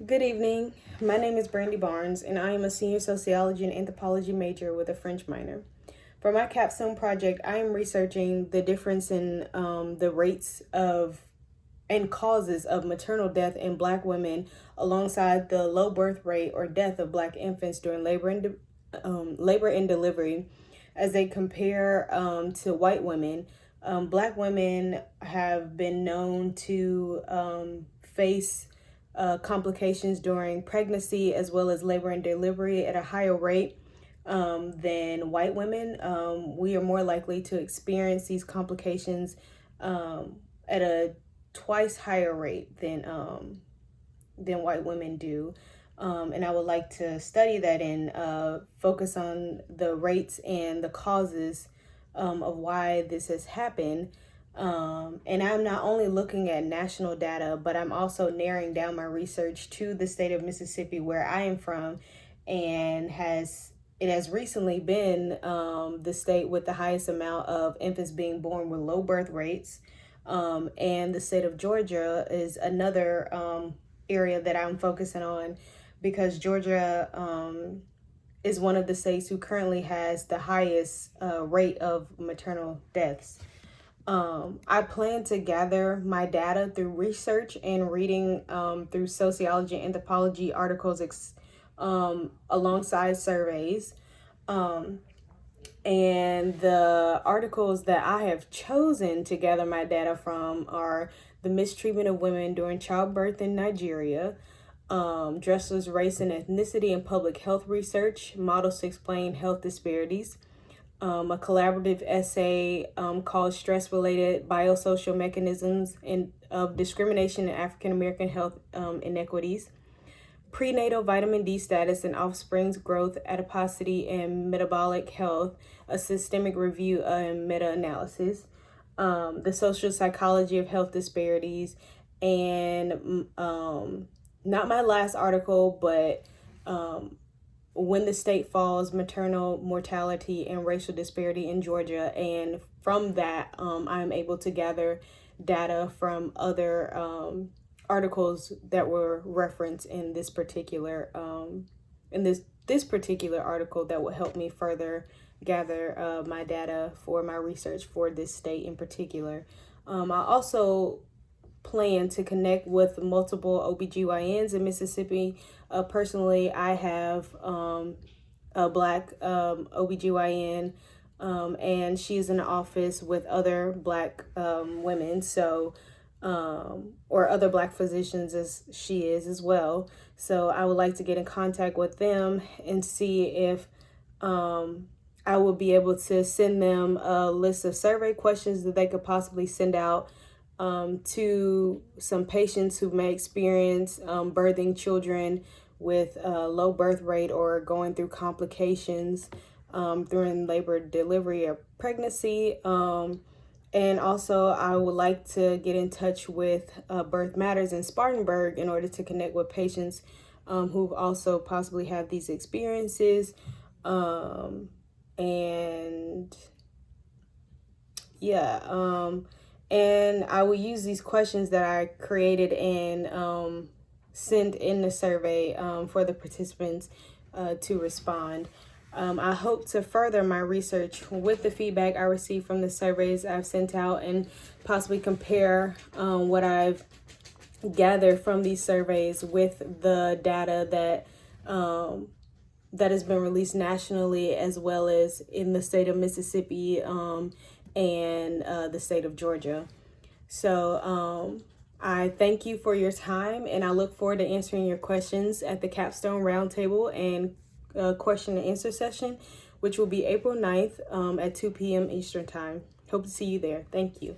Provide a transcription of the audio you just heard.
Good evening. My name is Brandy Barnes, and I am a senior sociology and anthropology major with a French minor. For my capstone project, I am researching the difference in the rates of and causes of maternal death in Black women alongside the low birth rate or death of Black infants during labor and delivery as they compare to white women. Black women have been known to face complications during pregnancy as well as labor and delivery at a higher rate than white women. We are more likely to experience these complications at a twice higher rate than white women do. And I would like to study that and focus on the rates and the causes of why this has happened. And I'm not only looking at national data, but I'm also narrowing down my research to the state of Mississippi, where I am from, and it has recently been the state with the highest amount of infants being born with low birth rates. And the state of Georgia is another area that I'm focusing on because Georgia is one of the states who currently has the highest rate of maternal deaths. I plan to gather my data through research and reading through sociology and anthropology articles alongside surveys. And the articles that I have chosen to gather my data from are The Mistreatment of Women During Childbirth in Nigeria, Dressler's Race and Ethnicity in Public Health Research, Models to Explain Health Disparities, a collaborative essay called Stress-Related Biosocial Mechanisms of Discrimination in African American Health Inequities, Prenatal Vitamin D Status in Offspring's Growth, Adiposity, and Metabolic Health, a Systemic Review and Meta-Analysis, The Social Psychology of Health Disparities, and not my last article, but When the State Falls, Maternal Mortality and Racial Disparity in Georgia. And from that, I'm able to gather data from other articles that were referenced in this particular this particular article that will help me further gather my data for my research for this state in particular. I also plan to connect with multiple OBGYNs in Mississippi. Personally, I have a Black OBGYN, and she's in the office with other Black women, so or other Black physicians as she is as well. So I would like to get in contact with them and see if I will be able to send them a list of survey questions that they could possibly send out to some patients who may experience birthing children with a low birth rate or going through complications during labor, delivery, or pregnancy. And also, I would like to get in touch with Birth Matters in Spartanburg in order to connect with patients who also possibly have these experiences. And I will use these questions that I created and send in the survey for the participants to respond. I hope to further my research with the feedback I received from the surveys I've sent out and possibly compare what I've gathered from these surveys with the data that has been released nationally as well as in the state of Mississippi and the state of Georgia. So I thank you for your time, and I look forward to answering your questions at the Capstone Roundtable and question and answer session, which will be April 9th at 2 p.m. Eastern Time. Hope to see you there. Thank you.